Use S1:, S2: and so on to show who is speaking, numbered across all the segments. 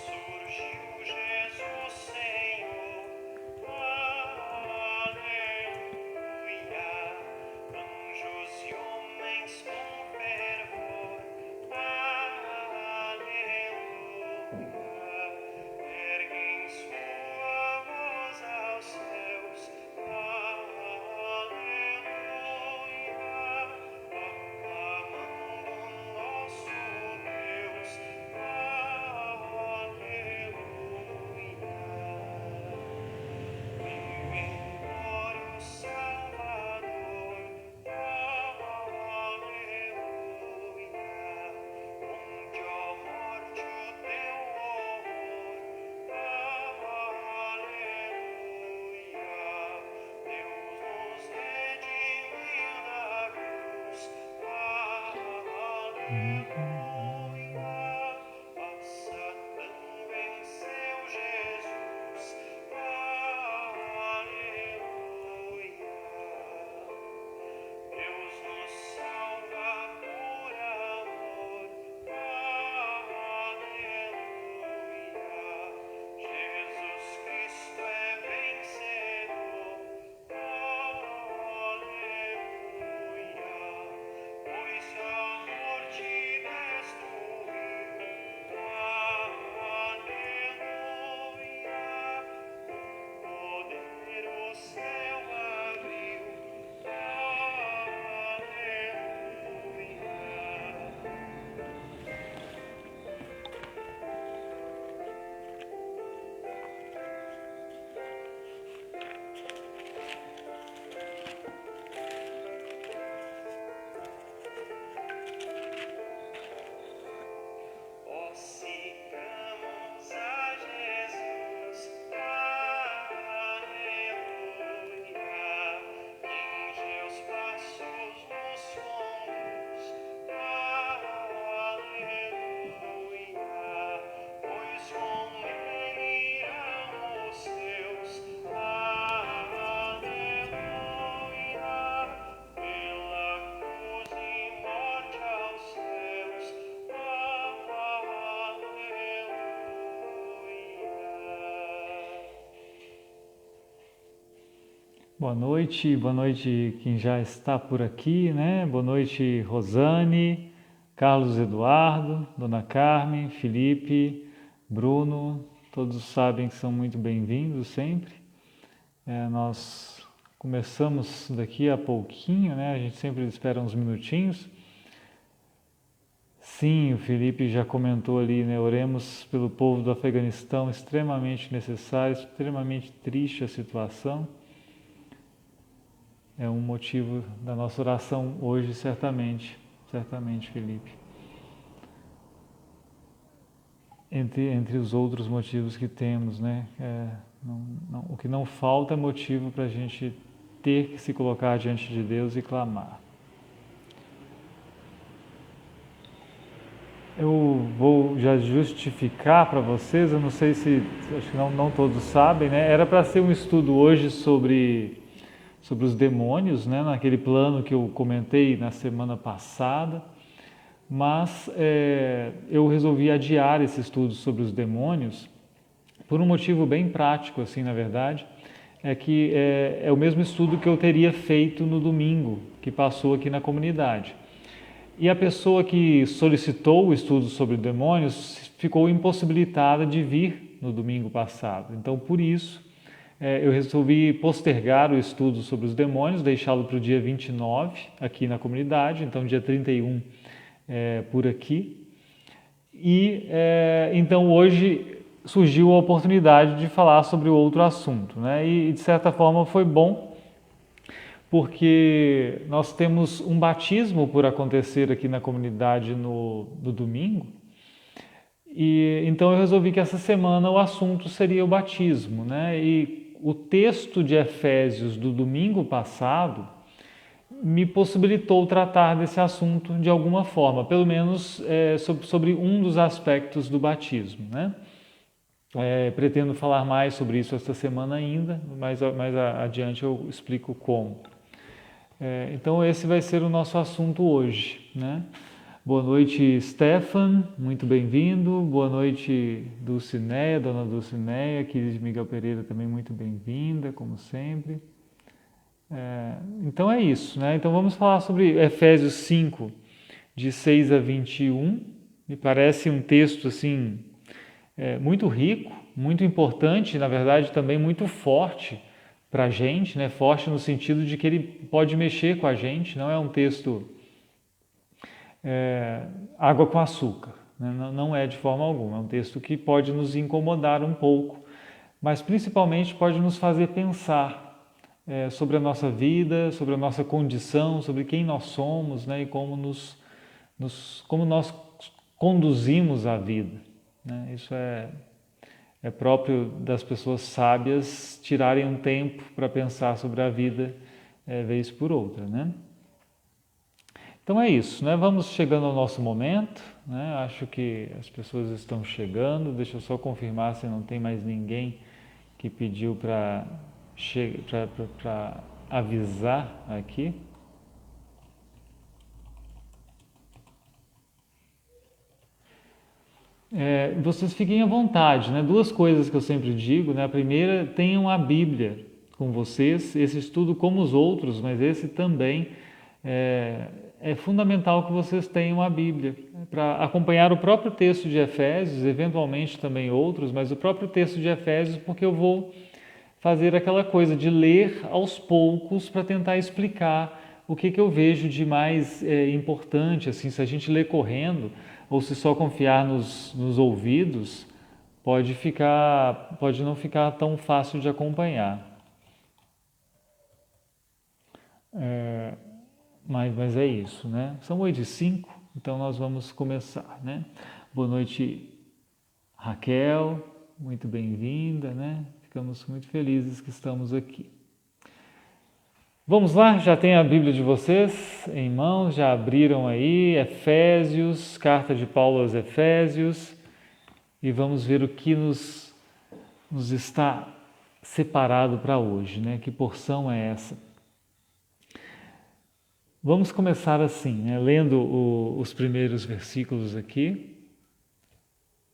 S1: Surgiu Jesus Senhor, aleluia. Anjos e homens com fervor, aleluia. Erguem sua voz aos céus, aleluia. Aclamando nosso Deus, Vitória, o Salvador, aleluia. Onde a morte, o teu horror, aleluia. Deus nos redimiu da cruz, aleluia. A Satã venceu Jesus, aleluia. Deus nos salva por amor, aleluia. Jesus Cristo é vencedor, aleluia. Pois a morte destruiu, aleluia. Poder o céu abriu, ó, sigamos a Jesus, aleluia. Em seus passos nos fomos, aleluia. Pois com ele irão os seus, aleluia. Pela cruz e morte aos céus,
S2: Boa noite quem já está por aqui, né? Boa noite, Rosane, Carlos Eduardo, Dona Carmen, Felipe, Bruno, todos sabem que são muito bem-vindos sempre. Nós começamos daqui a pouquinho, né? A gente sempre espera uns minutinhos. Sim, o Felipe já comentou ali, né? Oremos pelo povo do Afeganistão, extremamente necessário, extremamente triste a situação. É um motivo da nossa oração hoje, certamente, Felipe. Entre os outros motivos que temos, né? O que não falta é motivo para a gente ter que se colocar diante de Deus e clamar. Eu vou já justificar para vocês, eu não sei se, acho que não todos sabem, né? Era para ser um estudo hoje sobre os demônios, né? Naquele plano que eu comentei na semana passada, mas eu resolvi adiar esse estudo sobre os demônios por um motivo bem prático, assim, na verdade, é que é o mesmo estudo que eu teria feito no domingo, que passou aqui na comunidade. E a pessoa que solicitou o estudo sobre demônios ficou impossibilitada de vir no domingo passado. Então, por isso, eu resolvi postergar o estudo sobre os demônios, deixá-lo para o dia 29 aqui na comunidade, então dia 31 por aqui. E então hoje surgiu a oportunidade de falar sobre outro assunto, né? E de certa forma foi bom, porque nós temos um batismo por acontecer aqui na comunidade no domingo, e então eu resolvi que essa semana o assunto seria o batismo, né? E o texto de Efésios do domingo passado me possibilitou tratar desse assunto de alguma forma, pelo menos sobre um dos aspectos do batismo, né? Pretendo falar mais sobre isso esta semana ainda, mais adiante eu explico como. Então esse vai ser o nosso assunto hoje, né? Boa noite, Stefan, muito bem-vindo. Boa noite, Dulcineia, dona Dulcineia, querida Miguel Pereira também muito bem-vinda, como sempre. Então é isso, né? Então vamos falar sobre Efésios 5, de 6 a 21. Me parece um texto assim muito rico, muito importante, na verdade também muito forte para a gente, né? Forte no sentido de que ele pode mexer com a gente, não é um texto água com açúcar, né? Não é de forma alguma, é um texto que pode nos incomodar um pouco, mas principalmente pode nos fazer pensar sobre a nossa vida, sobre a nossa condição, sobre quem nós somos, né? E como como nós conduzimos a vida, né? Isso é próprio das pessoas sábias tirarem um tempo para pensar sobre a vida vez por outra, né? Então é isso, né? Vamos chegando ao nosso momento, né? Acho que as pessoas estão chegando. Deixa eu só confirmar se não tem mais ninguém que pediu para avisar aqui. Vocês fiquem à vontade, né? Duas coisas que eu sempre digo, né? A primeira, tenham a Bíblia com vocês, esse estudo como os outros, mas esse também é fundamental que vocês tenham a Bíblia para acompanhar o próprio texto de Efésios, eventualmente também outros, mas o próprio texto de Efésios, porque eu vou fazer aquela coisa de ler aos poucos para tentar explicar o que eu vejo de mais importante. Assim, se a gente ler correndo ou se só confiar nos ouvidos, pode não ficar tão fácil de acompanhar. Mas é isso, né? São 8h05, então nós vamos começar, né? Boa noite, Raquel, muito bem-vinda, né? Ficamos muito felizes que estamos aqui. Vamos lá, já tem a Bíblia de vocês em mãos, já abriram aí, Efésios, carta de Paulo aos Efésios, e vamos ver o que nos está separado para hoje, né? Que porção é essa? Vamos começar assim, né? Lendo os primeiros versículos aqui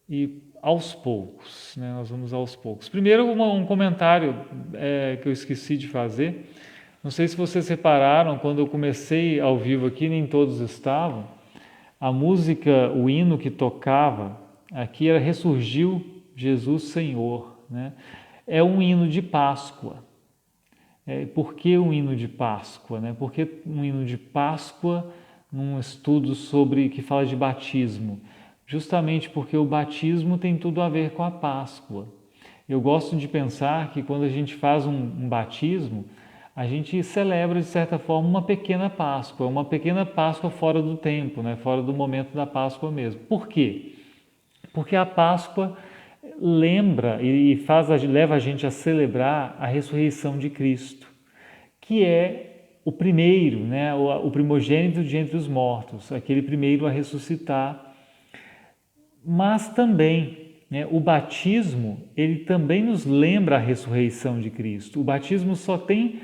S2: e aos poucos, né? Nós vamos aos poucos. Primeiro um comentário que eu esqueci de fazer. Não sei se vocês repararam, quando eu comecei ao vivo aqui, nem todos estavam. A música, o hino que tocava aqui era Ressurgiu Jesus Senhor, né? É um hino de Páscoa. Por que um hino de Páscoa, né? Por que um hino de Páscoa num estudo que fala de batismo? Justamente porque o batismo tem tudo a ver com a Páscoa. Eu gosto de pensar que quando a gente faz um batismo, a gente celebra, de certa forma, uma pequena Páscoa fora do tempo, né? Fora do momento da Páscoa mesmo. Por quê? Porque a Páscoa lembra e leva a gente a celebrar a ressurreição de Cristo, que é o primeiro, né? O primogênito de entre os mortos, aquele primeiro a ressuscitar. Mas também, né, o batismo, ele também nos lembra a ressurreição de Cristo. O batismo só tem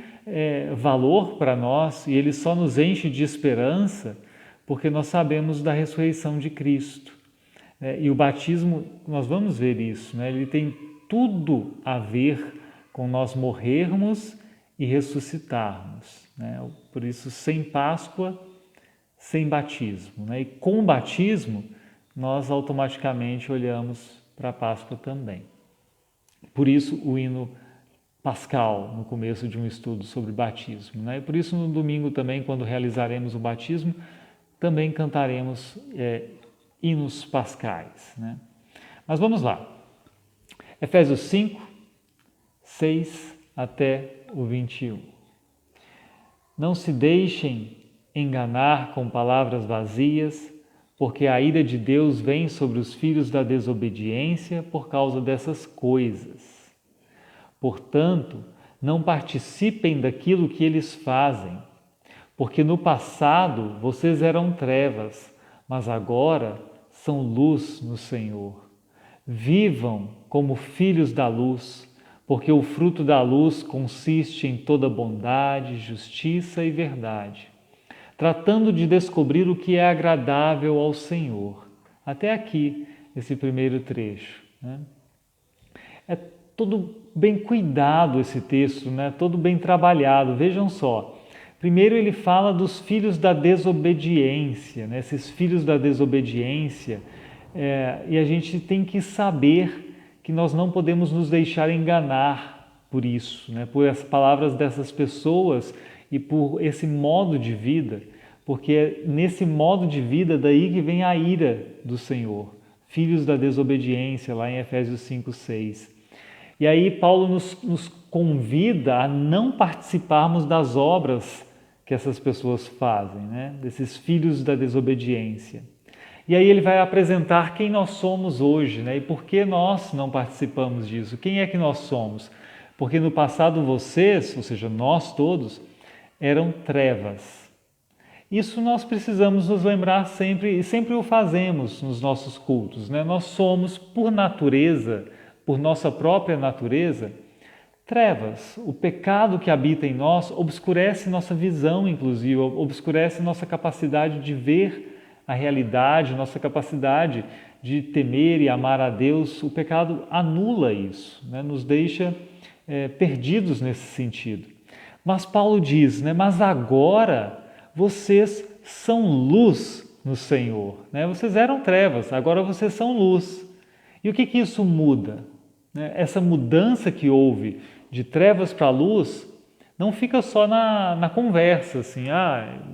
S2: valor para nós e ele só nos enche de esperança porque nós sabemos da ressurreição de Cristo. E o batismo, nós vamos ver isso, né? Ele tem tudo a ver com nós morrermos e ressuscitarmos, né? Por isso, sem Páscoa, sem batismo, né? E com o batismo, nós automaticamente olhamos para a Páscoa também. Por isso, o hino pascal, no começo de um estudo sobre batismo, né? E por isso, no domingo também, quando realizaremos o batismo, também cantaremos hinos pascais, né? Mas vamos lá. Efésios 5, 6 até o 21. Não se deixem enganar com palavras vazias, porque a ira de Deus vem sobre os filhos da desobediência por causa dessas coisas. Portanto, não participem daquilo que eles fazem, porque no passado vocês eram trevas, mas agora são luz no Senhor. Vivam como filhos da luz, porque o fruto da luz consiste em toda bondade, justiça e verdade. tratando de descobrir o que é agradável ao Senhor. Até aqui, esse primeiro trecho, né? É todo bem cuidado esse texto, né? Todo bem trabalhado. Vejam só. Primeiro ele fala dos filhos da desobediência, né? Esses filhos da desobediência, e a gente tem que saber que nós não podemos nos deixar enganar por isso, né? Por as palavras dessas pessoas e por esse modo de vida, porque é nesse modo de vida daí que vem a ira do Senhor. Filhos da desobediência, lá em Efésios 5:6. E aí Paulo nos convida a não participarmos das obras que essas pessoas fazem, né? Desses filhos da desobediência. E aí ele vai apresentar quem nós somos hoje, né? E por que nós não participamos disso. Quem é que nós somos? Porque no passado vocês, ou seja, nós todos, eram trevas. Isso nós precisamos nos lembrar sempre, e sempre o fazemos nos nossos cultos, né? Nós somos, por natureza, por nossa própria natureza, trevas. O pecado que habita em nós obscurece nossa visão, inclusive, obscurece nossa capacidade de ver a realidade, nossa capacidade de temer e amar a Deus. O pecado anula isso, né? Nos deixa perdidos nesse sentido. Mas Paulo diz, né? Mas agora vocês são luz no Senhor, né? Vocês eram trevas, agora vocês são luz. E o que isso muda? Essa mudança que houve de trevas para luz não fica só na conversa, assim,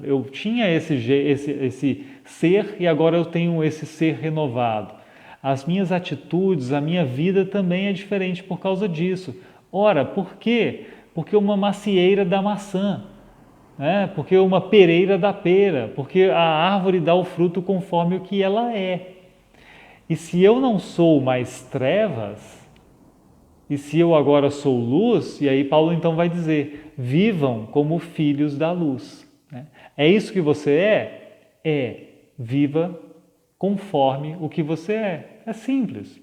S2: eu tinha esse ser e agora eu tenho esse ser renovado. As minhas atitudes, a minha vida também é diferente por causa disso. Ora, por quê? Porque uma macieira dá maçã, né? Porque uma pereira dá pera, porque a árvore dá o fruto conforme o que ela é. E se eu não sou mais trevas, e se eu agora sou luz, e aí Paulo então vai dizer, vivam como filhos da luz. É isso que você é? É. Viva conforme o que você é. É simples.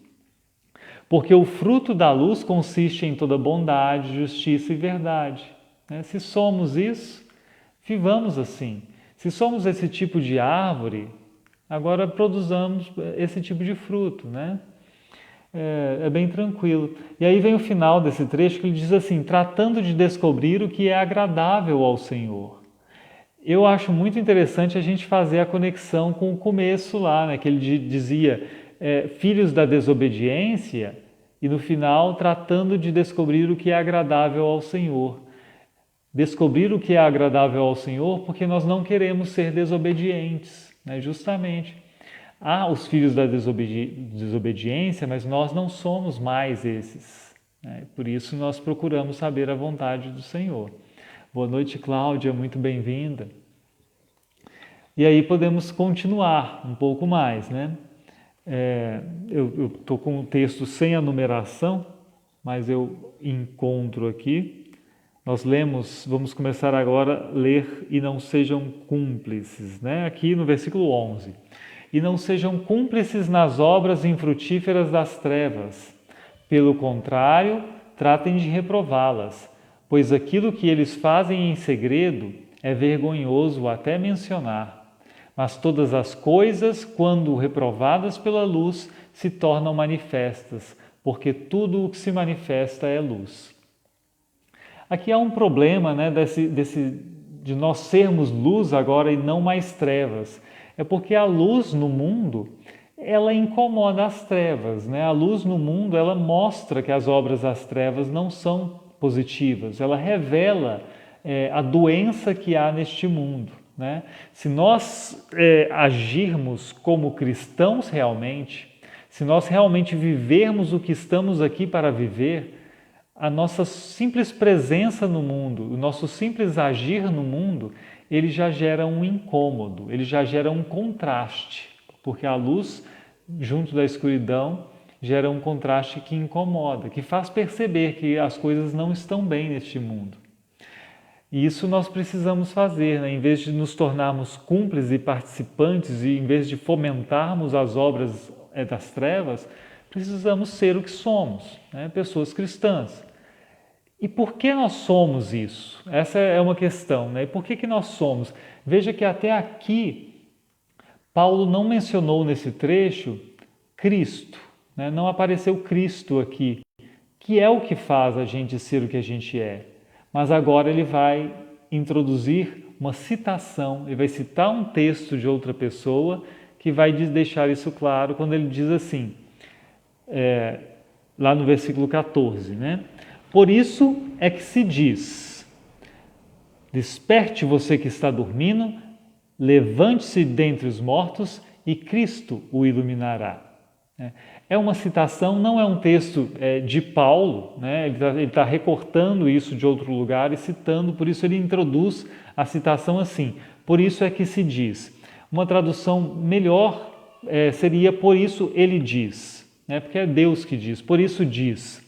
S2: Porque o fruto da luz consiste em toda bondade, justiça e verdade. Se somos isso, vivamos assim. Se somos esse tipo de árvore, agora produzamos esse tipo de fruto, né? É bem tranquilo. E aí vem o final desse trecho que ele diz assim, tratando de descobrir o que é agradável ao Senhor. Eu acho muito interessante a gente fazer a conexão com o começo lá, né, que ele dizia filhos da desobediência e no final tratando de descobrir o que é agradável ao Senhor. Descobrir o que é agradável ao Senhor porque nós não queremos ser desobedientes, né, justamente. Há os filhos da desobediência, mas nós não somos mais esses, né? Por isso nós procuramos saber a vontade do Senhor. Boa noite, Cláudia, muito bem-vinda. E aí podemos continuar um pouco mais, né? Eu estou com o texto sem a numeração, mas eu encontro aqui. Nós lemos, vamos começar agora a ler e não sejam cúmplices, né? Aqui no versículo 11. E não sejam cúmplices nas obras infrutíferas das trevas. Pelo contrário, tratem de reprová-las, pois aquilo que eles fazem em segredo é vergonhoso até mencionar. Mas todas as coisas, quando reprovadas pela luz, se tornam manifestas, porque tudo o que se manifesta é luz. Aqui há um problema, né, de nós sermos luz agora e não mais trevas. É porque a luz no mundo, ela incomoda as trevas, né? A luz no mundo, ela mostra que as obras das trevas não são positivas, ela revela a doença que há neste mundo, né? Se nós agirmos como cristãos realmente, se nós realmente vivermos o que estamos aqui para viver, a nossa simples presença no mundo, o nosso simples agir no mundo, ele já gera um incômodo, ele já gera um contraste, porque a luz, junto da escuridão, gera um contraste que incomoda, que faz perceber que as coisas não estão bem neste mundo. E isso nós precisamos fazer, né? Em vez de nos tornarmos cúmplices e participantes, e em vez de fomentarmos as obras das trevas, precisamos ser o que somos, né? Pessoas cristãs. E por que nós somos isso? Essa é uma questão, né? E por que nós somos? Veja que até aqui, Paulo não mencionou nesse trecho Cristo, né? Não apareceu Cristo aqui, que é o que faz a gente ser o que a gente é. Mas agora ele vai introduzir uma citação, ele vai citar um texto de outra pessoa que vai deixar isso claro quando ele diz assim, lá no versículo 14, né? Por isso é que se diz, desperte você que está dormindo, levante-se dentre os mortos e Cristo o iluminará. É uma citação, não é um texto de Paulo, né? Ele tá recortando isso de outro lugar e citando, por isso ele introduz a citação assim, por isso é que se diz. Uma tradução melhor seria por isso ele diz, né? Porque é Deus que diz, por isso diz.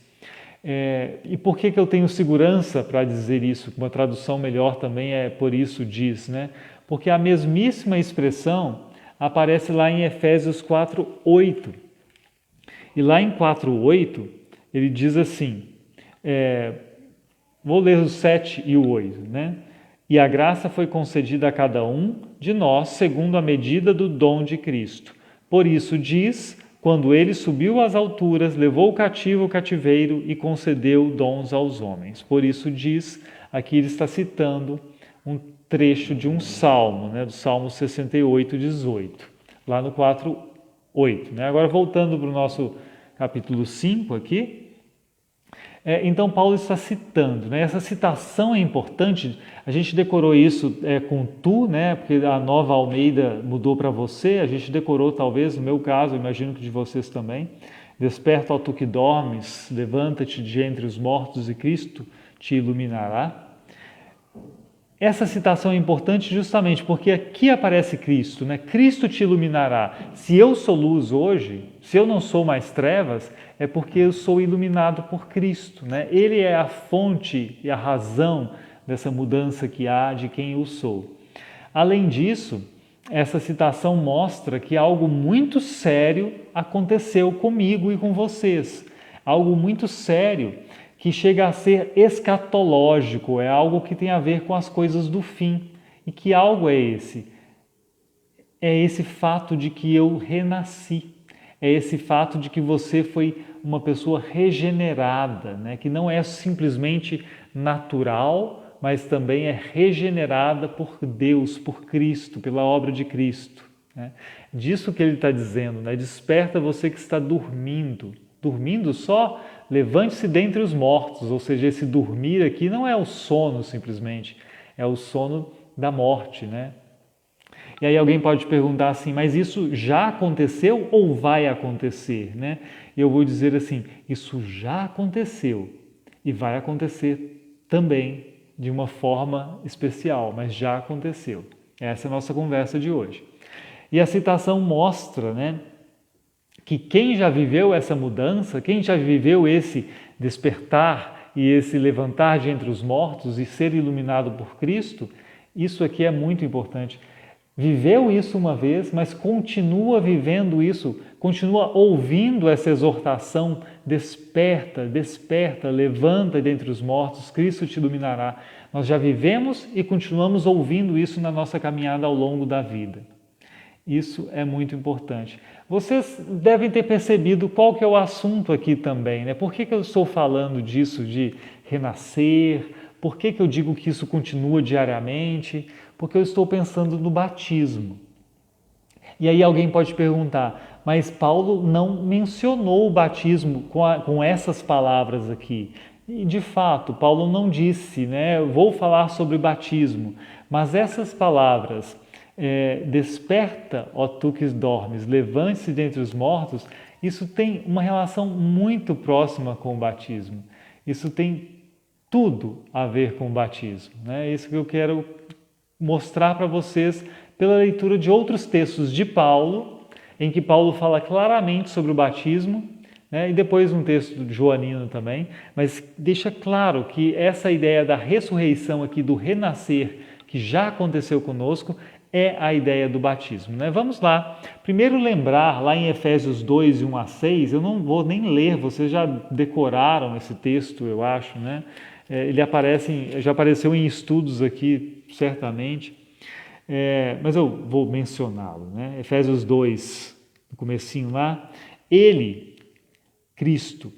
S2: E por que eu tenho segurança para dizer isso? Uma tradução melhor também é por isso diz, né? Porque a mesmíssima expressão aparece lá em Efésios 4:8. E lá em 4:8 ele diz assim, vou ler o 7 e o 8, né? E a graça foi concedida a cada um de nós segundo a medida do dom de Cristo. Por isso diz, quando ele subiu às alturas, levou cativo o cativeiro e concedeu dons aos homens. Por isso diz, aqui ele está citando um trecho de um salmo, né, do Salmo 68:18, lá no 4:8. Né? Agora voltando para o nosso capítulo 5 aqui, então Paulo está citando, né? Essa citação é importante, a gente decorou isso com tu, né? Porque a Nova Almeida mudou para você, a gente decorou talvez, no meu caso, imagino que de vocês também, desperta ó tu que dormes, levanta-te de entre os mortos e Cristo te iluminará. Essa citação é importante justamente porque aqui aparece Cristo, né? Cristo te iluminará. Se eu sou luz hoje, se eu não sou mais trevas, é porque eu sou iluminado por Cristo, né? Ele é a fonte e a razão dessa mudança que há de quem eu sou. Além disso, essa citação mostra que algo muito sério aconteceu comigo e com vocês. Algo muito sério que chega a ser escatológico, é algo que tem a ver com as coisas do fim. E que algo é esse? É esse fato de que eu renasci, é esse fato de que você foi uma pessoa regenerada, né? Que não é simplesmente natural, mas também é regenerada por Deus, por Cristo, pela obra de Cristo. Né? Disso que ele está dizendo, né? Desperta você que está dormindo. Dormindo só, levante-se dentre os mortos, ou seja, esse dormir aqui não é o sono simplesmente, é o sono da morte, né? E aí alguém pode perguntar assim, mas isso já aconteceu ou vai acontecer, né? E eu vou dizer assim, isso já aconteceu e vai acontecer também de uma forma especial, mas já aconteceu. Essa é a nossa conversa de hoje. E a citação mostra, né, que quem já viveu essa mudança, quem já viveu esse despertar e esse levantar de entre os mortos e ser iluminado por Cristo, isso aqui é muito importante. Viveu isso uma vez, mas continua vivendo isso, continua ouvindo essa exortação, desperta, desperta, levanta dentre os mortos, Cristo te iluminará. Nós já vivemos e continuamos ouvindo isso na nossa caminhada ao longo da vida. Isso é muito importante. Vocês devem ter percebido qual que é o assunto aqui também, né? Por que eu estou falando disso, de renascer? Por que eu digo que isso continua diariamente? Porque eu estou pensando no batismo. E aí alguém pode perguntar, mas Paulo não mencionou o batismo com essas palavras aqui. E de fato, Paulo não disse, né? Vou falar sobre batismo, mas essas palavras... desperta, ó tu que dormes, levante-se dentre os mortos, isso tem uma relação muito próxima com o batismo. Isso tem tudo a ver com o batismo. Né? Isso que eu quero mostrar para vocês pela leitura de outros textos de Paulo, em que Paulo fala claramente sobre o batismo, né? E depois um texto de Joanino também, mas deixa claro que essa ideia da ressurreição aqui, do renascer, que já aconteceu conosco, é a ideia do batismo. Né? Vamos lá. Primeiro lembrar, lá em Efésios 2, 1 a 6, eu não vou nem ler, vocês já decoraram esse texto, eu acho, né? Ele já apareceu em estudos aqui, certamente, mas eu vou mencioná-lo, né? Efésios 2, no comecinho lá, Ele, Cristo,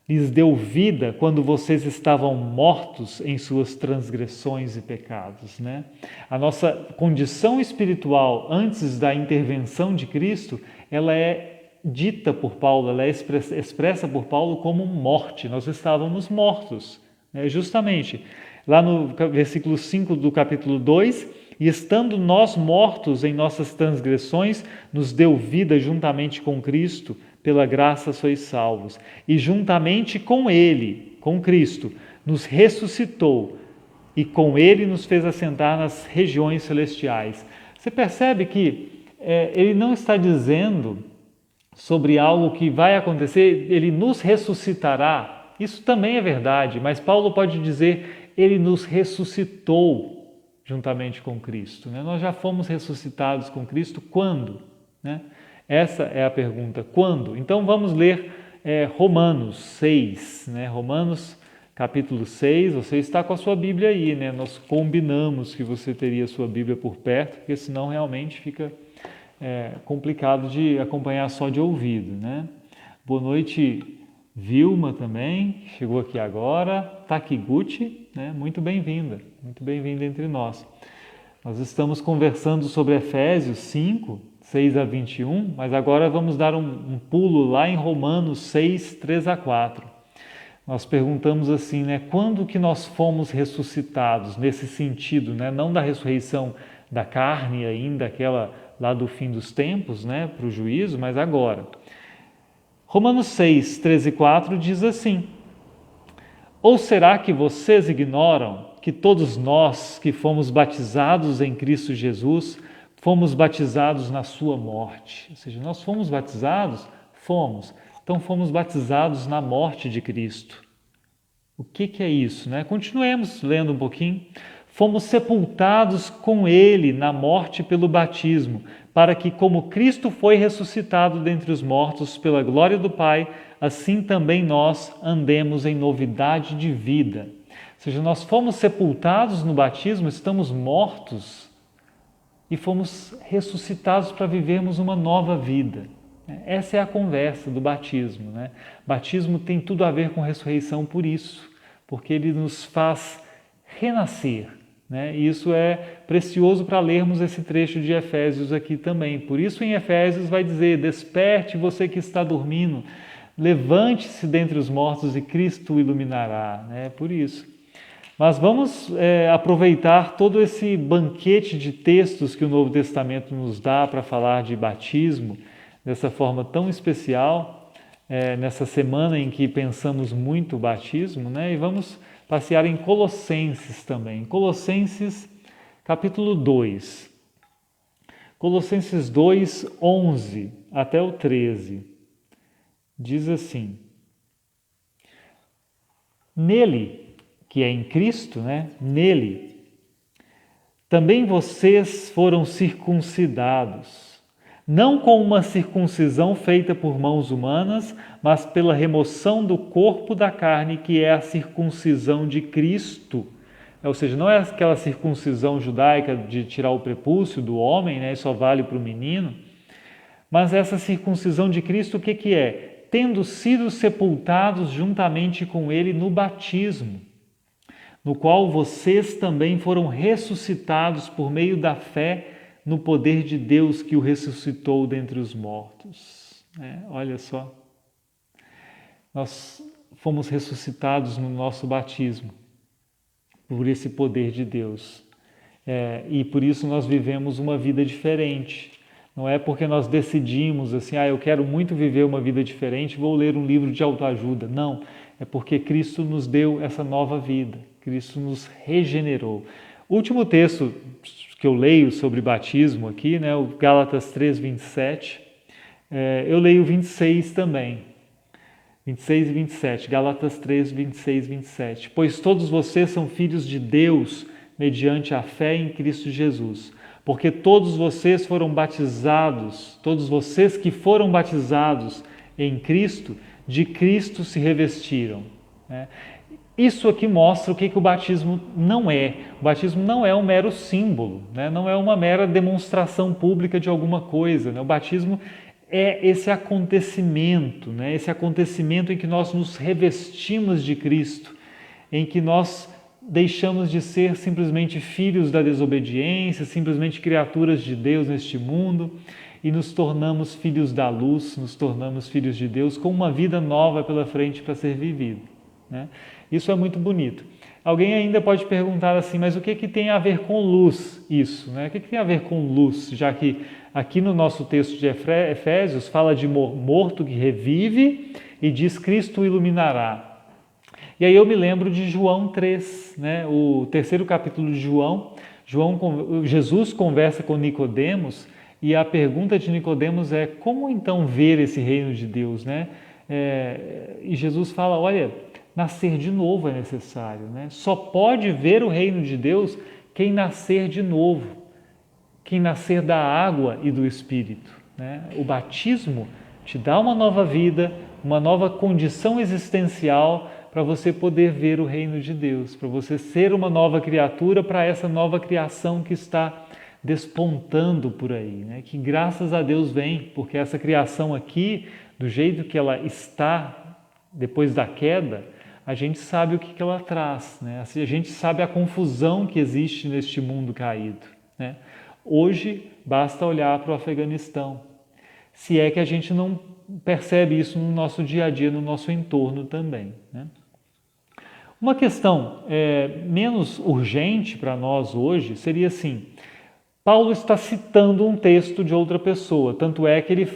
S2: lhes deu vida quando vocês estavam mortos em suas transgressões e pecados, né? A nossa condição espiritual antes da intervenção de Cristo, ela é dita por Paulo, ela é expressa por Paulo como morte. Nós estávamos mortos, né? Justamente lá no versículo 5 do capítulo 2, e estando nós mortos em nossas transgressões, nos deu vida juntamente com Cristo, pela graça sois salvos. E juntamente com Ele, com Cristo, nos ressuscitou e com Ele nos fez assentar nas regiões celestiais. Você percebe que ele não está dizendo sobre algo que vai acontecer, Ele nos ressuscitará. Isso também é verdade, mas Paulo pode dizer, Ele nos ressuscitou juntamente com Cristo, né? Nós já fomos ressuscitados com Cristo quando? Né? Essa é a pergunta, quando? Então vamos ler Romanos 6, né? Romanos capítulo 6, você está com a sua Bíblia aí, né? Nós combinamos que você teria a sua Bíblia por perto, porque senão realmente fica complicado de acompanhar só de ouvido, né? Boa noite, Vilma também, chegou aqui agora, Takiguchi, né? Muito bem-vinda entre nós. Nós estamos conversando sobre Efésios 5, 6 a 21, mas agora vamos dar um pulo lá em Romanos 6, 3 a 4. Nós perguntamos assim, né? Quando que nós fomos ressuscitados nesse sentido, né? Não da ressurreição da carne ainda, aquela lá do fim dos tempos, né? Para o juízo, mas agora. Romanos 6, 13 e 4 diz assim: ou será que vocês ignoram que todos nós que fomos batizados em Cristo Jesus, fomos batizados na sua morte? Ou seja, nós fomos batizados? Fomos. Então fomos batizados na morte de Cristo. O que é isso, né? Continuemos lendo um pouquinho. Fomos sepultados com Ele na morte pelo batismo, para que, como Cristo foi ressuscitado dentre os mortos pela glória do Pai, assim também nós andemos em novidade de vida. Ou seja, nós fomos sepultados no batismo, estamos mortos e fomos ressuscitados para vivermos uma nova vida. Essa é a conversa do batismo, né? Batismo tem tudo a ver com ressurreição por isso, porque ele nos faz renascer, né? E isso é precioso para lermos esse trecho de Efésios aqui também. Por isso em Efésios vai dizer, desperte você que está dormindo, levante-se dentre os mortos e Cristo o iluminará, né? Por isso. Mas vamos aproveitar todo esse banquete de textos que o Novo Testamento nos dá para falar de batismo, dessa forma tão especial, nessa semana em que pensamos muito o batismo, né? E vamos passear em Colossenses também. Colossenses capítulo 2. Colossenses 2, 11 até o 13. Diz assim: nele, que é em Cristo, né? Nele, também vocês foram circuncidados, não com uma circuncisão feita por mãos humanas, mas pela remoção do corpo da carne, que é a circuncisão de Cristo. Ou seja, não é aquela circuncisão judaica de tirar o prepúcio do homem, né? Só vale para o menino, mas essa circuncisão de Cristo, o que é? Tendo sido sepultados juntamente com Ele no batismo, no qual vocês também foram ressuscitados por meio da fé no poder de Deus que o ressuscitou dentre os mortos. Olha só, nós fomos ressuscitados no nosso batismo por esse poder de Deus, e por isso nós vivemos uma vida diferente. Não é porque nós decidimos assim, eu quero muito viver uma vida diferente, vou ler um livro de autoajuda. Não, é porque Cristo nos deu essa nova vida, Cristo nos regenerou. O último texto que eu leio sobre batismo aqui, né, o Gálatas 3, 27, eu leio 26 também, 26 e 27, Gálatas 3, 26 e 27. Pois todos vocês são filhos de Deus mediante a fé em Cristo Jesus, porque todos vocês foram batizados, todos vocês que foram batizados em Cristo, de Cristo se revestiram, né? Isso aqui mostra o que o batismo não é. O batismo não é um mero símbolo, né? Não é uma mera demonstração pública de alguma coisa, né? O batismo é esse acontecimento, né? Esse acontecimento em que nós nos revestimos de Cristo, em que nós deixamos de ser simplesmente filhos da desobediência, simplesmente criaturas de Deus neste mundo e nos tornamos filhos da luz, nos tornamos filhos de Deus com uma vida nova pela frente para ser vivida, né? Isso é muito bonito. Alguém ainda pode perguntar assim, mas o que tem a ver com luz isso, né? O que tem a ver com luz, já que aqui no nosso texto de Efésios fala de morto que revive e diz Cristo o iluminará. E aí eu me lembro de João 3, né? O terceiro capítulo de João, Jesus conversa com Nicodemos e a pergunta de Nicodemos é como então ver esse reino de Deus, né? E Jesus fala, olha, nascer de novo é necessário, né? Só pode ver o reino de Deus quem nascer de novo, quem nascer da água e do Espírito, né? O batismo te dá uma nova vida, uma nova condição existencial para você poder ver o reino de Deus, para você ser uma nova criatura, para essa nova criação que está despontando por aí, né? Que graças a Deus vem, porque essa criação aqui, do jeito que ela está depois da queda, a gente sabe o que ela traz, né? A gente sabe a confusão que existe neste mundo caído, né? Hoje basta olhar para o Afeganistão, se é que a gente não percebe isso no nosso dia a dia, no nosso entorno também, né? Uma questão menos urgente para nós hoje seria assim, Paulo está citando um texto de outra pessoa, tanto é que ele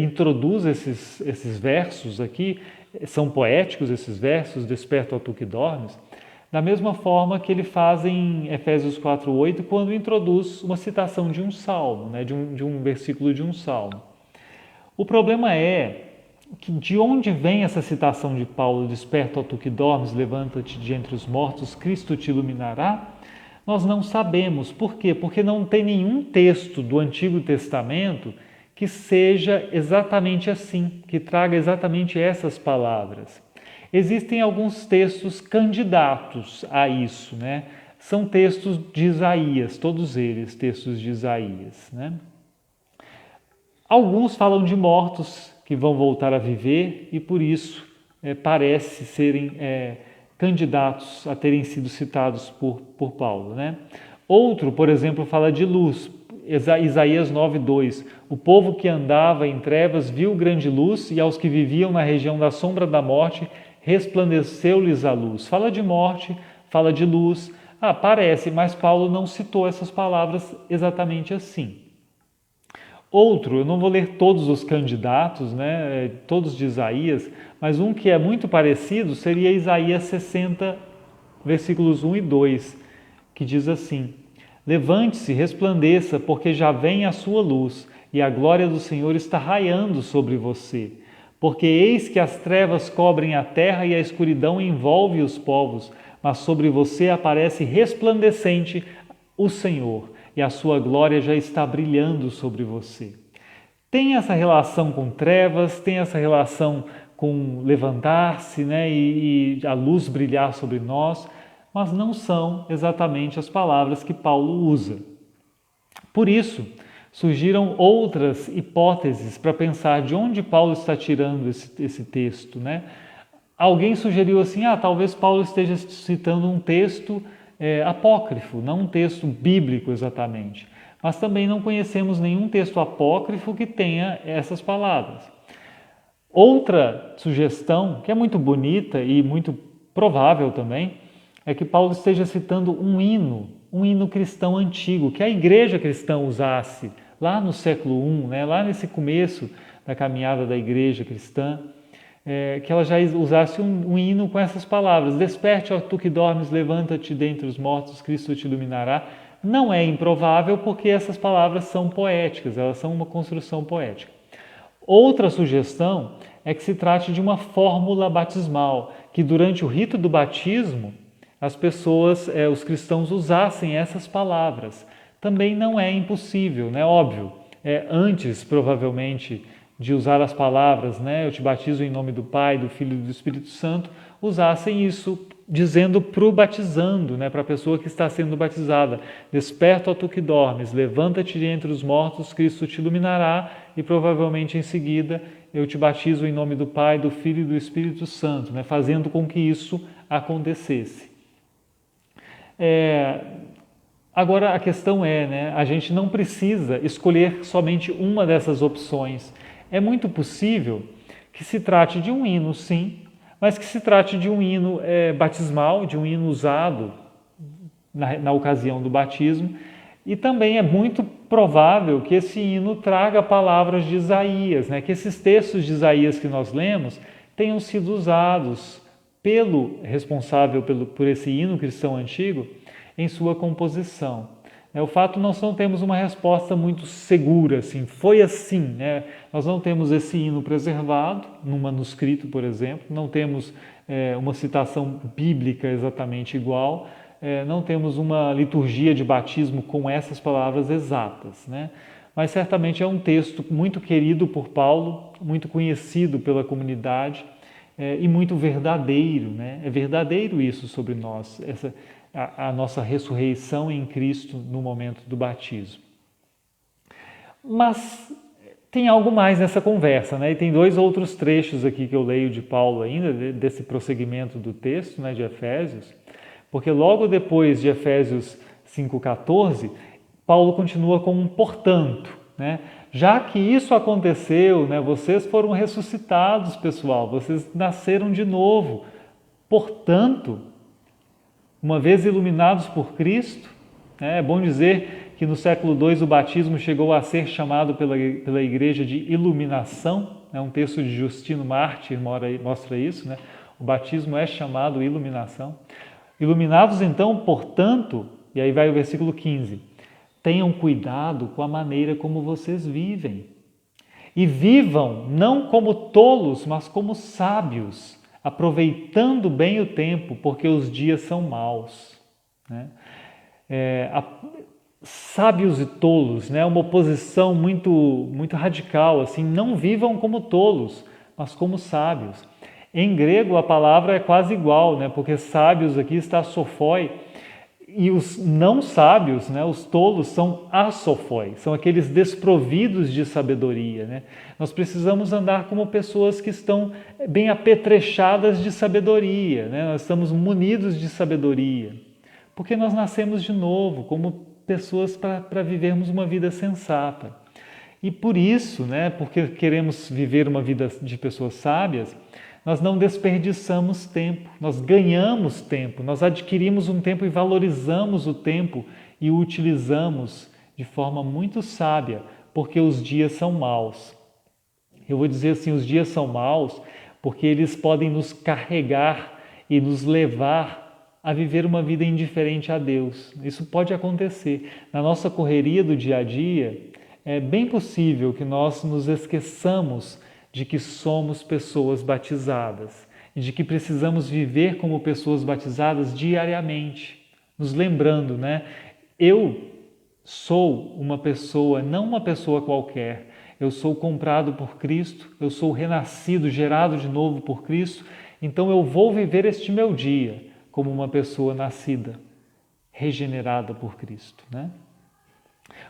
S2: introduz esses versos aqui, são poéticos esses versos, desperta ó tu que dormes, da mesma forma que ele faz em Efésios 4:8, quando introduz uma citação de um salmo, né, de um versículo de um salmo. O problema é que de onde vem essa citação de Paulo, desperta ó tu que dormes, levanta-te de entre os mortos, Cristo te iluminará? Nós não sabemos. Por quê? Porque não tem nenhum texto do Antigo Testamento que seja exatamente assim, que traga exatamente essas palavras. Existem alguns textos candidatos a isso, né? São textos de Isaías, todos eles textos de Isaías, né? Alguns falam de mortos que vão voltar a viver e por isso parece serem candidatos a terem sido citados por Paulo, né? Outro, por exemplo, fala de luz, Isaías 9:2. O povo que andava em trevas viu grande luz e aos que viviam na região da sombra da morte resplandeceu-lhes a luz. Fala de morte, fala de luz. Parece, mas Paulo não citou essas palavras exatamente assim. Outro, eu não vou ler todos os candidatos, né, todos de Isaías, mas um que é muito parecido seria Isaías 60, versículos 1 e 2, que diz assim: Levante-se, resplandeça, porque já vem a sua luz, e a glória do Senhor está raiando sobre você. Porque eis que as trevas cobrem a terra e a escuridão envolve os povos, mas sobre você aparece resplandecente o Senhor, e a sua glória já está brilhando sobre você. Tem essa relação com trevas, tem essa relação com levantar-se, né, e a luz brilhar sobre nós, mas não são exatamente as palavras que Paulo usa. Por isso, surgiram outras hipóteses para pensar de onde Paulo está tirando esse texto, né? Alguém sugeriu assim, talvez Paulo esteja citando um texto apócrifo, não um texto bíblico exatamente. Mas também não conhecemos nenhum texto apócrifo que tenha essas palavras. Outra sugestão, que é muito bonita e muito provável também, é que Paulo esteja citando um hino cristão antigo, que a igreja cristã usasse lá no século I, né, lá nesse começo da caminhada da igreja cristã, que ela já usasse um hino com essas palavras: Desperte, ó tu que dormes, levanta-te dentre os mortos, Cristo te iluminará. Não é improvável porque essas palavras são poéticas, elas são uma construção poética. Outra sugestão é que se trate de uma fórmula batismal, que durante o rito do batismo as pessoas, os cristãos usassem essas palavras. Também não é impossível, né? Óbvio, antes provavelmente de usar as palavras, né, eu te batizo em nome do Pai, do Filho e do Espírito Santo, usassem isso dizendo para o batizando, né, para a pessoa que está sendo batizada: desperta, ó tu que dormes, levanta-te de entre os mortos, Cristo te iluminará, e provavelmente em seguida eu te batizo em nome do Pai, do Filho e do Espírito Santo, né, fazendo com que isso acontecesse. Agora a questão é, né, a gente não precisa escolher somente uma dessas opções. É muito possível que se trate de um hino, sim, mas que se trate de um hino batismal, de um hino usado na ocasião do batismo, e também é muito provável que esse hino traga palavras de Isaías, né, que esses textos de Isaías que nós lemos tenham sido usados pelo responsável por esse hino cristão antigo em sua composição. O fato nós não temos uma resposta muito segura, assim, foi assim, né? Nós não temos esse hino preservado num manuscrito, por exemplo, não temos uma citação bíblica exatamente igual, não temos uma liturgia de batismo com essas palavras exatas, né? Mas certamente é um texto muito querido por Paulo, muito conhecido pela comunidade e muito verdadeiro, né? É verdadeiro isso sobre nós, a nossa ressurreição em Cristo no momento do batismo. Mas tem algo mais nessa conversa, né? E tem dois outros trechos aqui que eu leio de Paulo ainda, desse prosseguimento do texto, né, de Efésios, porque logo depois de Efésios 5,14, Paulo continua com um portanto, né? Já que isso aconteceu, né, vocês foram ressuscitados, pessoal, vocês nasceram de novo, portanto, uma vez iluminados por Cristo, é bom dizer que no século II o batismo chegou a ser chamado pela igreja de iluminação, um texto de Justino Mártir mostra isso, né? O batismo é chamado iluminação. Iluminados então, portanto, e aí vai o versículo 15, tenham cuidado com a maneira como vocês vivem, e vivam não como tolos, mas como sábios, aproveitando bem o tempo, porque os dias são maus. Né? Sábios e tolos, né? Uma oposição muito radical, assim, não vivam como tolos, mas como sábios. Em grego a palavra é quase igual, né? Porque sábios aqui está sophoi, e os não sábios, né, os tolos, são asophoi, são aqueles desprovidos de sabedoria. Né? Nós precisamos andar como pessoas que estão bem apetrechadas de sabedoria, né? Nós estamos munidos de sabedoria, porque nós nascemos de novo como pessoas para vivermos uma vida sensata. E por isso, né, porque queremos viver uma vida de pessoas sábias, nós não desperdiçamos tempo, nós ganhamos tempo, nós adquirimos um tempo e valorizamos o tempo e o utilizamos de forma muito sábia, porque os dias são maus. Eu vou dizer assim, os dias são maus porque eles podem nos carregar e nos levar a viver uma vida indiferente a Deus. Isso pode acontecer. Na nossa correria do dia a dia, é bem possível que nós nos esqueçamos de que somos pessoas batizadas e de que precisamos viver como pessoas batizadas diariamente, nos lembrando, né? Eu sou uma pessoa, não uma pessoa qualquer, eu sou comprado por Cristo, eu sou renascido, gerado de novo por Cristo, então eu vou viver este meu dia como uma pessoa nascida, regenerada por Cristo, né?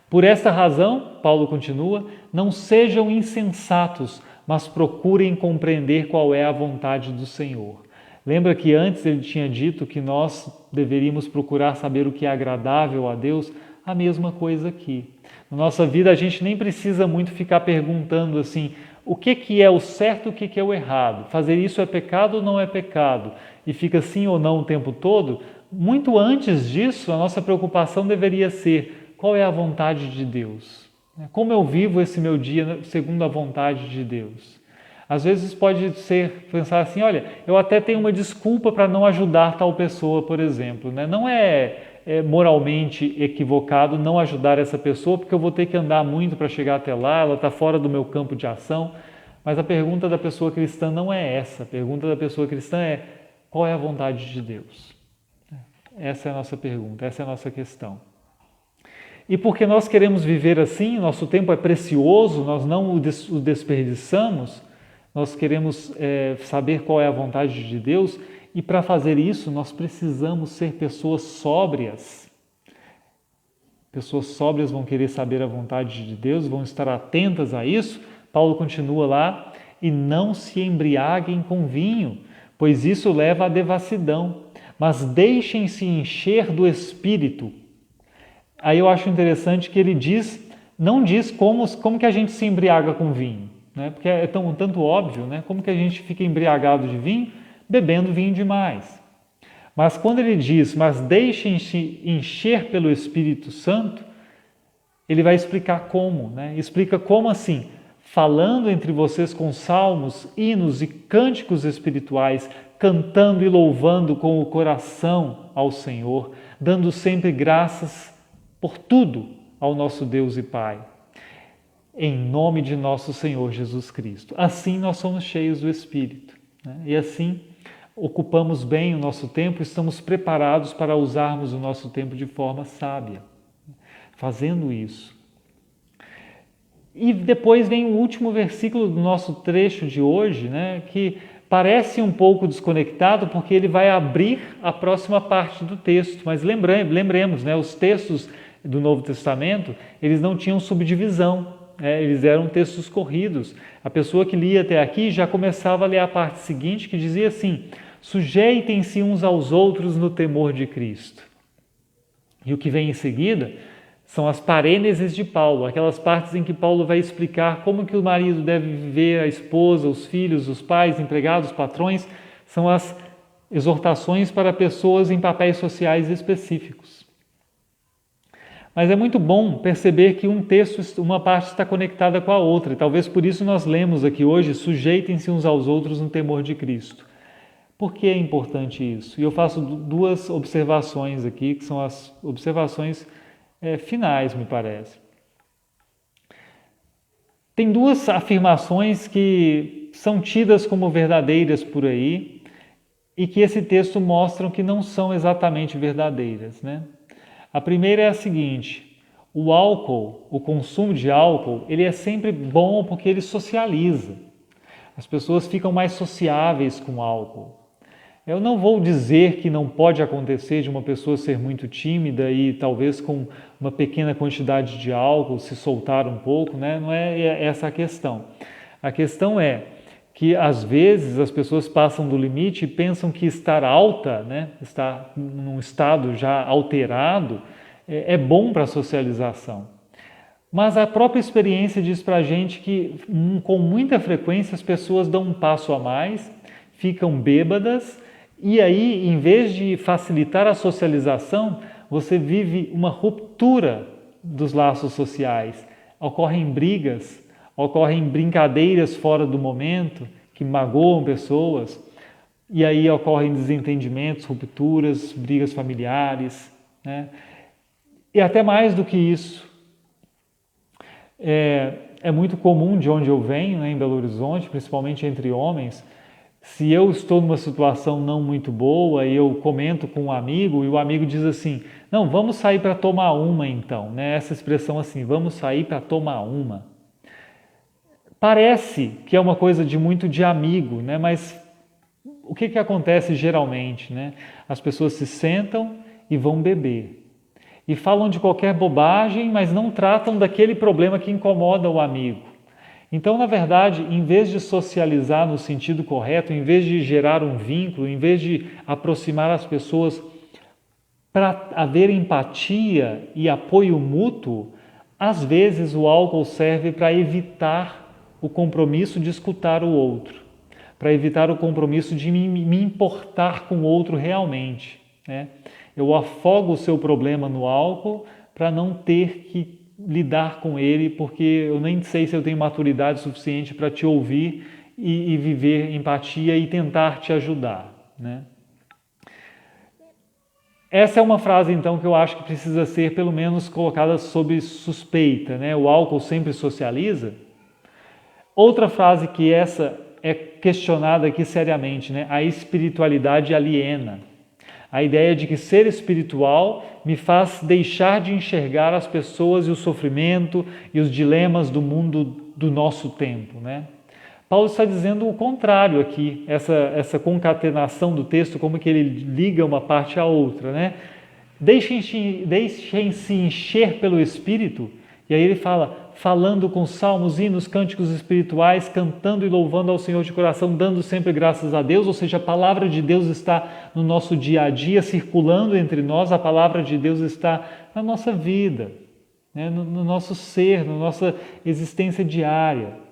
S2: Por esta razão, Paulo continua, não sejam insensatos, mas procurem compreender qual é a vontade do Senhor. Lembra que antes ele tinha dito que nós deveríamos procurar saber o que é agradável a Deus? A mesma coisa aqui. Na nossa vida a gente nem precisa muito ficar perguntando assim, o que é o certo e o que é o errado? Fazer isso é pecado ou não é pecado? E fica sim ou não o tempo todo? Muito antes disso, a nossa preocupação deveria ser, qual é a vontade de Deus? Como eu vivo esse meu dia segundo a vontade de Deus? Às vezes pode ser pensar assim, olha, eu até tenho uma desculpa para não ajudar tal pessoa, por exemplo. Né? Não é moralmente equivocado não ajudar essa pessoa, porque eu vou ter que andar muito para chegar até lá, ela está fora do meu campo de ação. Mas a pergunta da pessoa cristã não é essa. A pergunta da pessoa cristã é, qual é a vontade de Deus? Essa é a nossa pergunta, essa é a nossa questão. E porque nós queremos viver assim, nosso tempo é precioso, nós não o desperdiçamos, nós queremos saber qual é a vontade de Deus, e para fazer isso nós precisamos ser pessoas sóbrias. Pessoas sóbrias vão querer saber a vontade de Deus, vão estar atentas a isso. Paulo continua lá, e não se embriaguem com vinho, pois isso leva à devassidão, mas deixem-se encher do Espírito. Aí eu acho interessante que ele não diz como que a gente se embriaga com vinho, né? Porque é tanto óbvio, né? Como que a gente fica embriagado de vinho? Bebendo vinho demais. Mas quando ele diz, mas deixem-se encher pelo Espírito Santo, ele vai explicar como, né? Explica como assim, falando entre vocês com salmos, hinos e cânticos espirituais, cantando e louvando com o coração ao Senhor, dando sempre graças por tudo ao nosso Deus e Pai, em nome de nosso Senhor Jesus Cristo. Assim nós somos cheios do Espírito, né? E assim ocupamos bem o nosso tempo, estamos preparados para usarmos o nosso tempo de forma sábia, fazendo isso. E depois vem o último versículo do nosso trecho de hoje, né, que parece um pouco desconectado, porque ele vai abrir a próxima parte do texto. Mas lembremos, né, os textos do Novo Testamento, eles não tinham subdivisão, eles eram textos corridos. A pessoa que lia até aqui já começava a ler a parte seguinte, que dizia assim: sujeitem-se uns aos outros no temor de Cristo. E o que vem em seguida são as parêneses de Paulo, aquelas partes em que Paulo vai explicar como que o marido deve viver, a esposa, os filhos, os pais, empregados, patrões. São as exortações para pessoas em papéis sociais específicos. Mas é muito bom perceber que um texto, uma parte está conectada com a outra, e talvez por isso nós lemos aqui hoje: sujeitem-se uns aos outros no temor de Cristo. Por que é importante isso? E eu faço duas observações aqui, que são as observações finais, me parece. Tem duas afirmações que são tidas como verdadeiras por aí e que esse texto mostram que não são exatamente verdadeiras, né? A primeira é a seguinte: o álcool, o consumo de álcool, ele é sempre bom porque ele socializa. As pessoas ficam mais sociáveis com o álcool. Eu não vou dizer que não pode acontecer de uma pessoa ser muito tímida e talvez com uma pequena quantidade de álcool se soltar um pouco, né? Não é essa a questão. A questão é que às vezes as pessoas passam do limite e pensam que estar alta, né? Estar num estado já alterado, é bom para a socialização. Mas a própria experiência diz para a gente que com muita frequência as pessoas dão um passo a mais, ficam bêbadas, e aí, em vez de facilitar a socialização, você vive uma ruptura dos laços sociais. Ocorrem brigas, ocorrem brincadeiras fora do momento que magoam pessoas, e aí ocorrem desentendimentos, rupturas, brigas familiares, né? E até mais do que isso, é muito comum de onde eu venho, né, em Belo Horizonte, principalmente entre homens. Se eu estou numa situação não muito boa e eu comento com um amigo e o amigo diz assim: não, vamos sair para tomar uma então, né? Essa expressão assim, vamos sair para tomar uma. Parece que é uma coisa muito de amigo, né? Mas o que acontece geralmente, né? As pessoas se sentam e vão beber. E falam de qualquer bobagem, mas não tratam daquele problema que incomoda o amigo. Então, na verdade, em vez de socializar no sentido correto, em vez de gerar um vínculo, em vez de aproximar as pessoas para haver empatia e apoio mútuo, às vezes o álcool serve para evitar o compromisso de escutar o outro, para evitar o compromisso de me importar com o outro realmente, né? Eu afogo o seu problema no álcool para não ter que lidar com ele, porque eu nem sei se eu tenho maturidade suficiente para te ouvir e viver empatia e tentar te ajudar, né? Essa é uma frase, então, que eu acho que precisa ser, pelo menos, colocada sob suspeita, né? O álcool sempre socializa. Outra frase que essa é questionada aqui seriamente, né? A espiritualidade aliena. A ideia de que ser espiritual me faz deixar de enxergar as pessoas e o sofrimento e os dilemas do mundo do nosso tempo, né? Paulo está dizendo o contrário aqui, essa concatenação do texto, como que ele liga uma parte à outra, né? Deixem-se encher pelo Espírito, e aí ele fala, falando com salmos, hinos, cânticos espirituais, cantando e louvando ao Senhor de coração, dando sempre graças a Deus, ou seja, a palavra de Deus está no nosso dia a dia, circulando entre nós, a palavra de Deus está na nossa vida, né? no nosso ser, na nossa existência diária.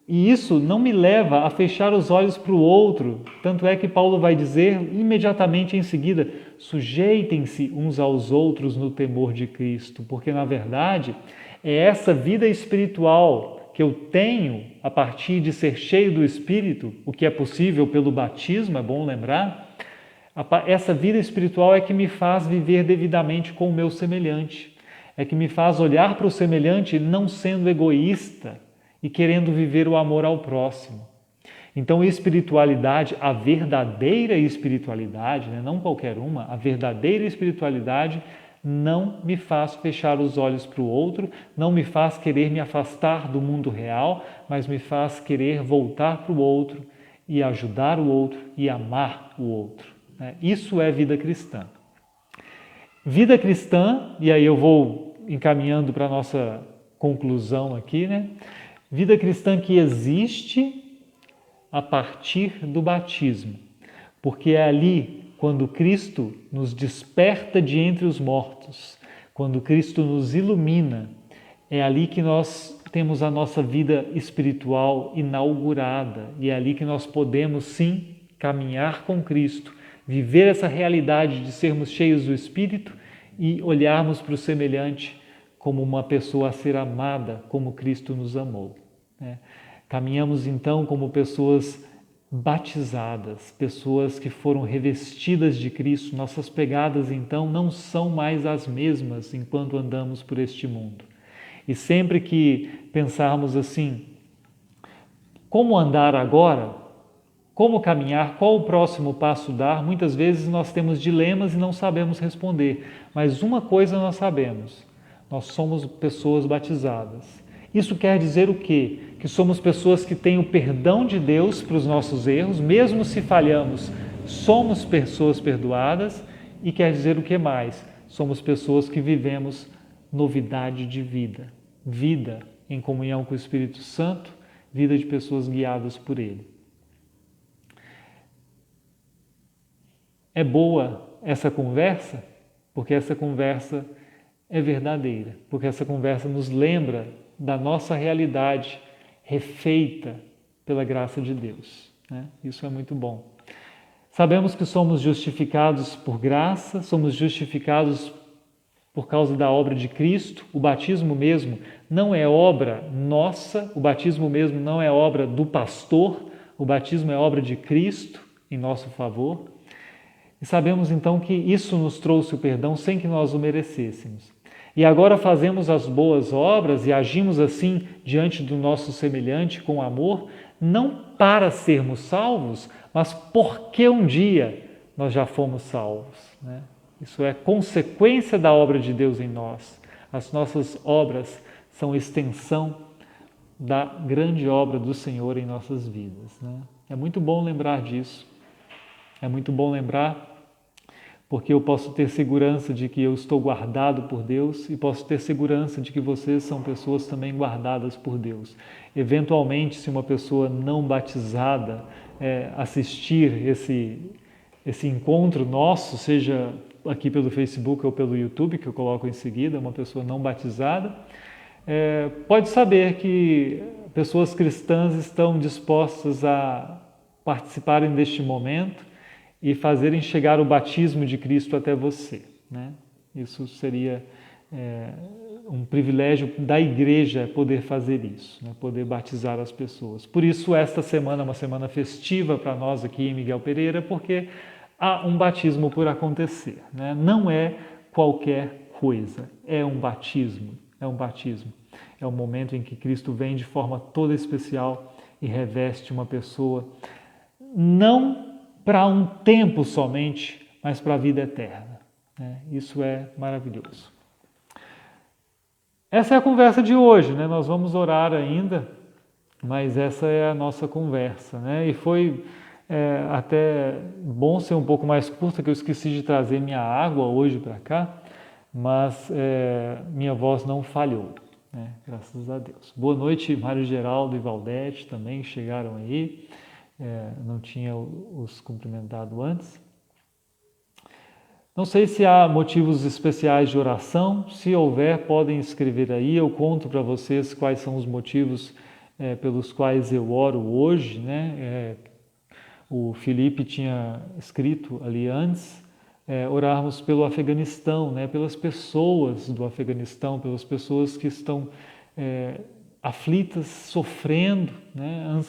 S2: E isso não me leva a fechar os olhos para o outro, tanto é que Paulo vai dizer imediatamente em seguida, sujeitem-se uns aos outros no temor de Cristo, porque na verdade é essa vida espiritual que eu tenho a partir de ser cheio do Espírito, o que é possível pelo batismo, é bom lembrar, essa vida espiritual é que me faz viver devidamente com o meu semelhante, é que me faz olhar para o semelhante não sendo egoísta, e querendo viver o amor ao próximo. Então, espiritualidade, a verdadeira espiritualidade, né, não qualquer uma, a verdadeira espiritualidade não me faz fechar os olhos para o outro, não me faz querer me afastar do mundo real, mas me faz querer voltar para o outro e ajudar o outro e amar o outro, né? Isso é vida cristã. Vida cristã, e aí eu vou encaminhando para a nossa conclusão aqui, né? Vida cristã que existe a partir do batismo, porque é ali quando Cristo nos desperta de entre os mortos, quando Cristo nos ilumina, é ali que nós temos a nossa vida espiritual inaugurada e é ali que nós podemos sim caminhar com Cristo, viver essa realidade de sermos cheios do Espírito e olharmos para o semelhante como uma pessoa a ser amada, como Cristo nos amou. Caminhamos então como pessoas batizadas, pessoas que foram revestidas de Cristo. Nossas pegadas então não são mais as mesmas enquanto andamos por este mundo. E sempre que pensarmos assim, como andar agora? Como caminhar? Qual o próximo passo dar? Muitas vezes nós temos dilemas e não sabemos responder. Mas uma coisa nós sabemos, nós somos pessoas batizadas. Isso quer dizer o quê? Que somos pessoas que têm o perdão de Deus para os nossos erros, mesmo se falhamos, somos pessoas perdoadas, e quer dizer o que mais? Somos pessoas que vivemos novidade de vida, vida em comunhão com o Espírito Santo, vida de pessoas guiadas por Ele. É boa essa conversa? Porque essa conversa é verdadeira, porque essa conversa nos lembra da nossa realidade refeita pela graça de Deus, né? Isso é muito bom. Sabemos que somos justificados por graça, somos justificados por causa da obra de Cristo. O batismo mesmo não é obra nossa, o batismo mesmo não é obra do pastor, o batismo é obra de Cristo em nosso favor. E sabemos então que isso nos trouxe o perdão sem que nós o merecêssemos. E agora fazemos as boas obras e agimos assim diante do nosso semelhante com amor, não para sermos salvos, mas porque um dia nós já fomos salvos, né? Isso é consequência da obra de Deus em nós. As nossas obras são extensão da grande obra do Senhor em nossas vidas, né? É muito bom lembrar disso. É muito bom lembrar porque eu posso ter segurança de que eu estou guardado por Deus e posso ter segurança de que vocês são pessoas também guardadas por Deus. Eventualmente, se uma pessoa não batizada assistir esse encontro nosso, seja aqui pelo Facebook ou pelo YouTube, que eu coloco em seguida, uma pessoa não batizada, pode saber que pessoas cristãs estão dispostas a participarem deste momento e fazerem chegar o batismo de Cristo até você, né? Isso seria um privilégio da igreja poder fazer isso, né? Poder batizar as pessoas. Por isso, esta semana é uma semana festiva para nós aqui em Miguel Pereira, porque há um batismo por acontecer, né? Não é qualquer coisa, é um batismo, é um batismo. É o momento em que Cristo vem de forma toda especial e reveste uma pessoa, não para um tempo somente, mas para a vida eterna, né? Isso é maravilhoso. Essa é a conversa de hoje, né? Nós vamos orar ainda, mas essa é a nossa conversa, né? E foi até bom ser um pouco mais curta, que eu esqueci de trazer minha água hoje para cá, mas minha voz não falhou, né? Graças a Deus. Boa noite, Mário Geraldo e Valdete também chegaram aí, não tinha os cumprimentado antes. Não sei se há motivos especiais de oração. Se houver, podem escrever aí. Eu conto para vocês quais são os motivos pelos quais eu oro hoje, né? O Felipe tinha escrito ali antes, orarmos pelo Afeganistão, né? Pelas pessoas do Afeganistão, pelas pessoas que estão aflitas, sofrendo, né?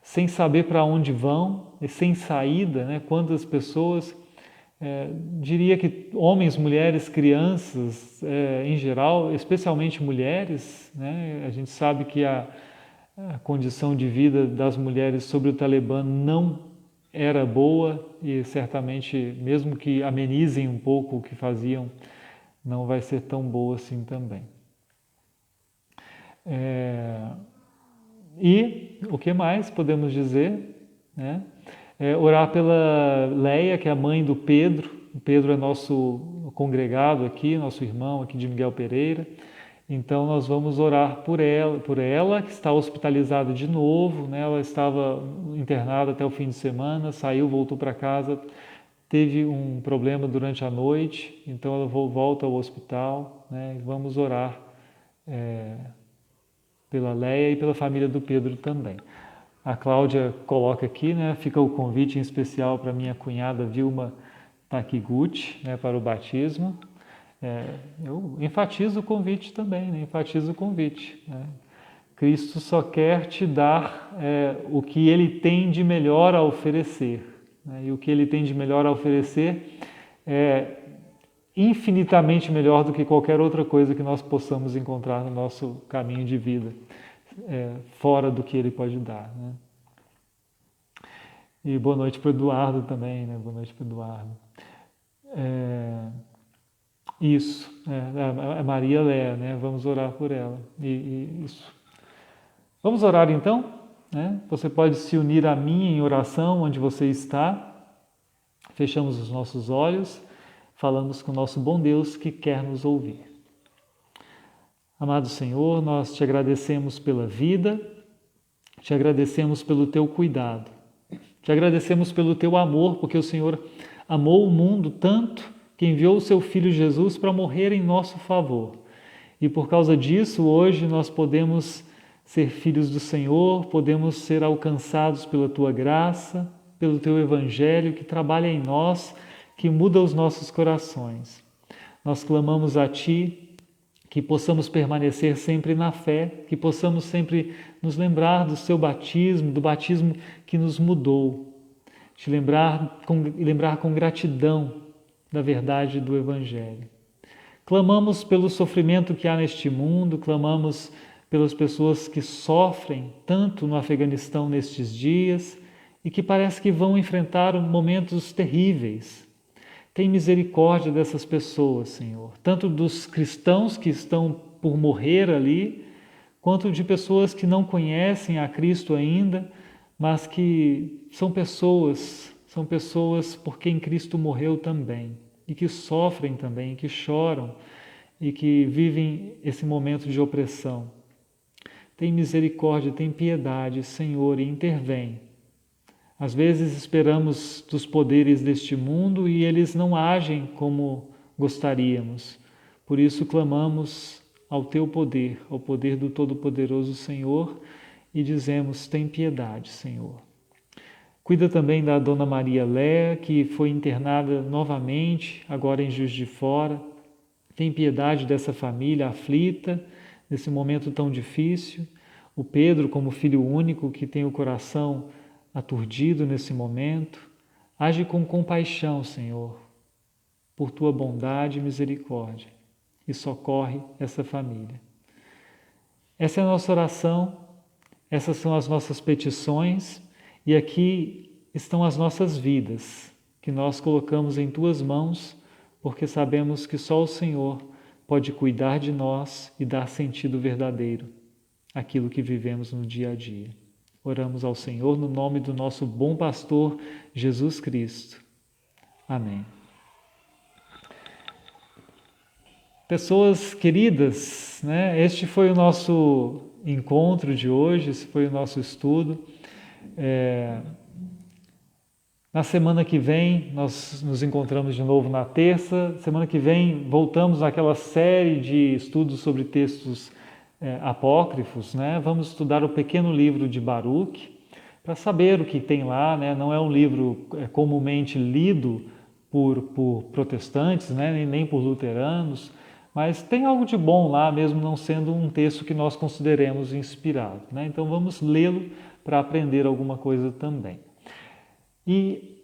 S2: Sem saber para onde vão e sem saída, né? Quantas pessoas... diria que homens, mulheres, crianças, em geral, especialmente mulheres, né? A gente sabe que a condição de vida das mulheres sobre o Talibã não era boa e certamente, mesmo que amenizem um pouco o que faziam, não vai ser tão boa assim também. E o que mais podemos dizer, né? Orar pela Leia, que é a mãe do Pedro. O Pedro é nosso congregado aqui, nosso irmão aqui de Miguel Pereira. Então nós vamos orar por ela que está hospitalizada de novo, né? Ela estava internada até o fim de semana, saiu, voltou para casa, teve um problema durante a noite, então ela volta ao hospital, né? Vamos orar pela Leia e pela família do Pedro também. A Cláudia coloca aqui, né, fica o convite em especial para minha cunhada Vilma Takiguchi, né, para o batismo. Eu enfatizo o convite também, né, enfatizo o convite. Né. Cristo só quer te dar o que Ele tem de melhor a oferecer. Né, e o que Ele tem de melhor a oferecer é infinitamente melhor do que qualquer outra coisa que nós possamos encontrar no nosso caminho de vida. Fora do que Ele pode dar, né? E boa noite para o Eduardo também, né? Boa noite para o Eduardo. Isso, a Maria Léa, né? Vamos orar por ela. Isso. Vamos orar então, né? Você pode se unir a mim em oração onde você está. Fechamos os nossos olhos, falamos com o nosso bom Deus que quer nos ouvir. Amado Senhor, nós te agradecemos pela vida, te agradecemos pelo teu cuidado, te agradecemos pelo teu amor, porque o Senhor amou o mundo tanto que enviou o seu Filho Jesus para morrer em nosso favor. E por causa disso, hoje nós podemos ser filhos do Senhor, podemos ser alcançados pela tua graça, pelo teu Evangelho que trabalha em nós, que muda os nossos corações. Nós clamamos a Ti, que possamos permanecer sempre na fé, que possamos sempre nos lembrar do seu batismo, do batismo que nos mudou, te lembrar com gratidão da verdade do Evangelho. Clamamos pelo sofrimento que há neste mundo, clamamos pelas pessoas que sofrem tanto no Afeganistão nestes dias e que parece que vão enfrentar momentos terríveis. Tem misericórdia dessas pessoas, Senhor, tanto dos cristãos que estão por morrer ali, quanto de pessoas que não conhecem a Cristo ainda, mas que são pessoas por quem Cristo morreu também, e que sofrem também, que choram e que vivem esse momento de opressão. Tem misericórdia, tem piedade, Senhor, e intervém. Às vezes esperamos dos poderes deste mundo e eles não agem como gostaríamos. Por isso clamamos ao teu poder, ao poder do Todo-Poderoso Senhor, e dizemos: tem piedade, Senhor. Cuida também da Dona Maria Léa, que foi internada novamente, agora em Juiz de Fora. Tem piedade dessa família aflita, nesse momento tão difícil. O Pedro, como filho único, que tem o coração aturdido nesse momento, age com compaixão, Senhor, por tua bondade e misericórdia, e socorre essa família. Essa é a nossa oração, essas são as nossas petições, e aqui estão as nossas vidas. que nós colocamos em Tuas mãos, porque sabemos que só o Senhor pode cuidar de nós e dar sentido verdadeiro àquilo que vivemos no dia a dia. Oramos ao Senhor no nome do nosso bom pastor, Jesus Cristo. Amém. Pessoas queridas, né? Este foi o nosso encontro de hoje, esse foi o nosso estudo. Na semana que vem, nós nos encontramos de novo na terça. Semana que vem, voltamos naquela série de estudos sobre textos apócrifos, né? Vamos estudar o pequeno livro de Baruque, para saber o que tem lá, né? Não é um livro comumente lido por protestantes, né? Nem por luteranos, mas tem algo de bom lá, mesmo não sendo um texto que nós consideremos inspirado, né? Então vamos lê-lo para aprender alguma coisa também. E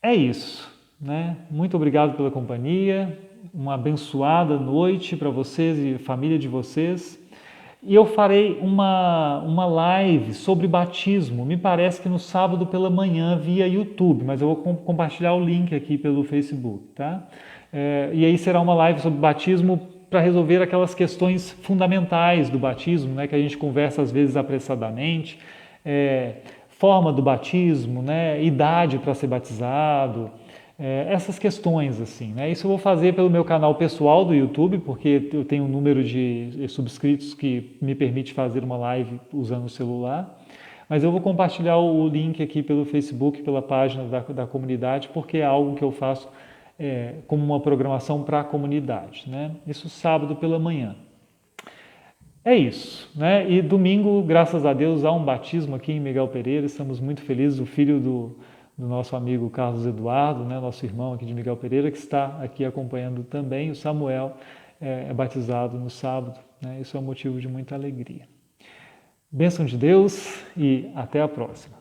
S2: é isso, né? Muito obrigado pela companhia, uma abençoada noite para vocês e a família de vocês. E eu farei uma live sobre batismo, me parece que no sábado pela manhã via YouTube, mas eu vou compartilhar o link aqui pelo Facebook, tá? E aí será uma live sobre batismo para resolver aquelas questões fundamentais do batismo, né, que a gente conversa às vezes apressadamente, forma do batismo, né, idade para ser batizado, essas questões assim, né? Isso eu vou fazer pelo meu canal pessoal do YouTube, porque eu tenho um número de subscritos que me permite fazer uma live usando o celular, mas eu vou compartilhar o link aqui pelo Facebook, pela página da comunidade, porque é algo que eu faço como uma programação para a comunidade, né? Isso sábado pela manhã. É isso, né? E domingo, graças a Deus, há um batismo aqui em Miguel Pereira, estamos muito felizes, o filho do nosso amigo Carlos Eduardo, né? Nosso irmão aqui de Miguel Pereira, que está aqui acompanhando também, o Samuel é batizado no sábado, né? Isso é um motivo de muita alegria. Bênção de Deus e até a próxima.